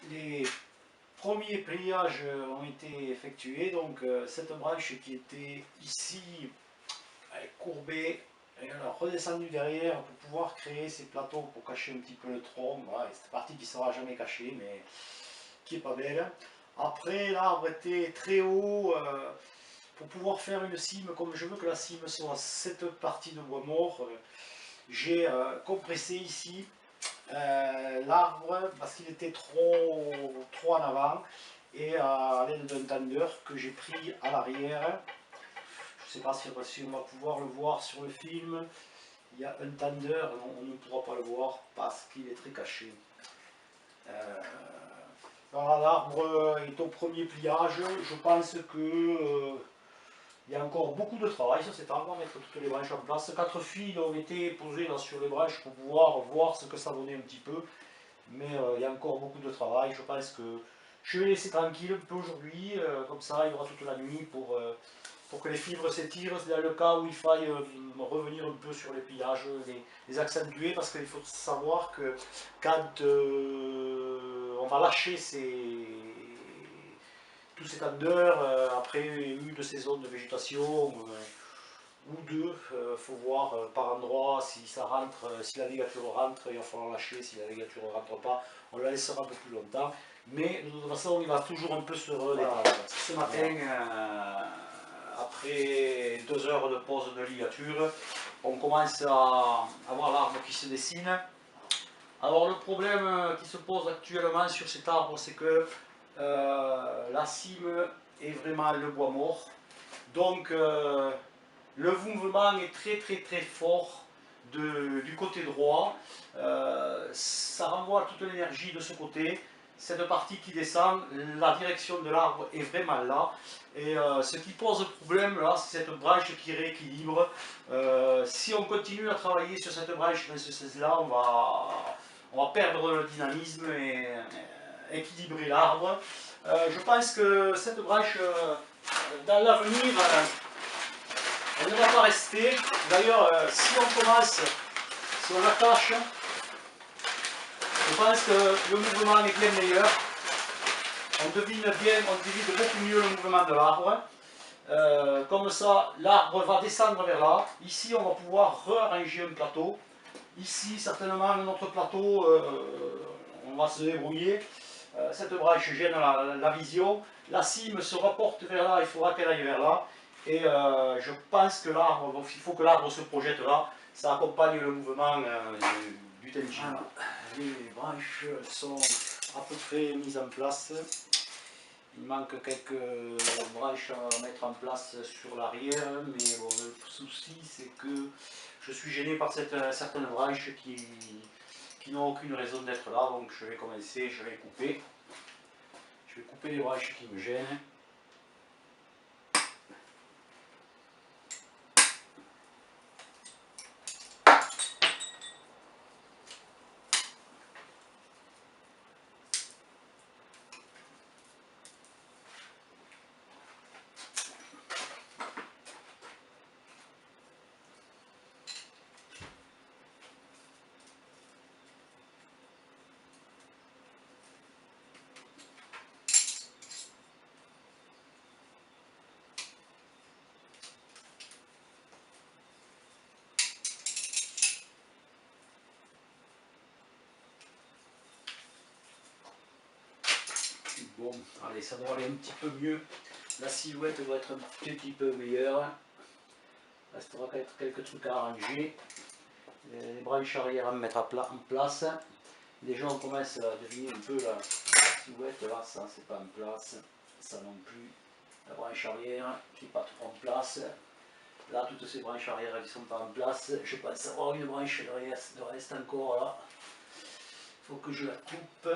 les premiers pliages ont été effectués. Donc cette branche qui était ici, elle est courbée, et elle a redescendu derrière pour pouvoir créer ces plateaux pour cacher un petit peu le tronc. Voilà, cette partie qui ne sera jamais cachée, mais qui est pas belle. Après, l'arbre était très haut. Pour pouvoir faire une cime comme je veux que la cime soit cette partie de bois mort, j'ai compressé ici l'arbre parce qu'il était trop en avant, et à l'aide d'un tender que j'ai pris à l'arrière. Je ne sais pas si on va pouvoir le voir sur le film. Il y a un tender, on ne pourra pas le voir parce qu'il est très caché. Voilà, l'arbre est au premier pliage. Je pense que il y a encore beaucoup de travail sur cet arbre, mettre toutes les branches en place. 4 fils ont été posés là sur les branches pour pouvoir voir ce que ça donnait un petit peu. Mais il y a encore beaucoup de travail. Je pense que je vais laisser tranquille un peu aujourd'hui. Comme ça, il y aura toute la nuit pour que les fibres s'étirent. C'est dans le cas où il faille revenir un peu sur les pliages, les accentuer. Parce qu'il faut savoir que quand on va lâcher tous ces tendeurs, après une saison de végétation ou deux, faut voir par endroit si ça rentre, si la ligature rentre, il va falloir lâcher. Si la ligature ne rentre pas, on la laissera un peu plus longtemps. Mais de toute façon, il va toujours un peu se redétendre. Voilà. Ce matin, après 2 heures de pause de ligature, on commence à avoir l'arbre qui se dessine. Alors le problème qui se pose actuellement sur cet arbre, c'est que la cime est vraiment le bois mort. Donc le mouvement est très fort du côté droit. Ça renvoie toute l'énergie de ce côté. Cette partie qui descend, la direction de l'arbre est vraiment là. Et ce qui pose problème là, c'est cette branche qui rééquilibre. Si on continue à travailler sur cette branche dans ce sens-là, on va perdre le dynamisme et équilibrer l'arbre. Je pense que cette branche, dans l'avenir, elle ne va pas rester. D'ailleurs, si on commence, si on attache, je pense que le mouvement est bien meilleur. On devine beaucoup mieux le mouvement de l'arbre. Comme ça, l'arbre va descendre vers là. Ici, on va pouvoir réarranger un plateau. Ici, certainement, un autre plateau, on va se débrouiller. Cette branche gêne la vision. La cime se reporte vers là, il faudra qu'elle aille vers là. Et je pense que l'arbre, il faut que l'arbre se projette là. Ça accompagne le mouvement du tenji. Voilà. Les branches sont à peu près mises en place. Il manque quelques branches à mettre en place sur l'arrière, mais bon, le souci c'est que je suis gêné par certaines branches qui n'ont aucune raison d'être là, donc je vais commencer, je vais les couper. Je vais couper les branches qui me gênent. Bon, allez, ça doit aller un petit peu mieux. La silhouette doit être un petit peu meilleure. Il restera quelques trucs à arranger. Les branches arrière à mettre en place. Déjà, on commence à deviner un peu la silhouette. Là, ça, c'est pas en place. Ça non plus. La branche arrière qui n'est pas trop en place. Là, toutes ces branches arrière qui ne sont pas en place. Je pense avoir une branche de reste encore là. Il faut que je la coupe.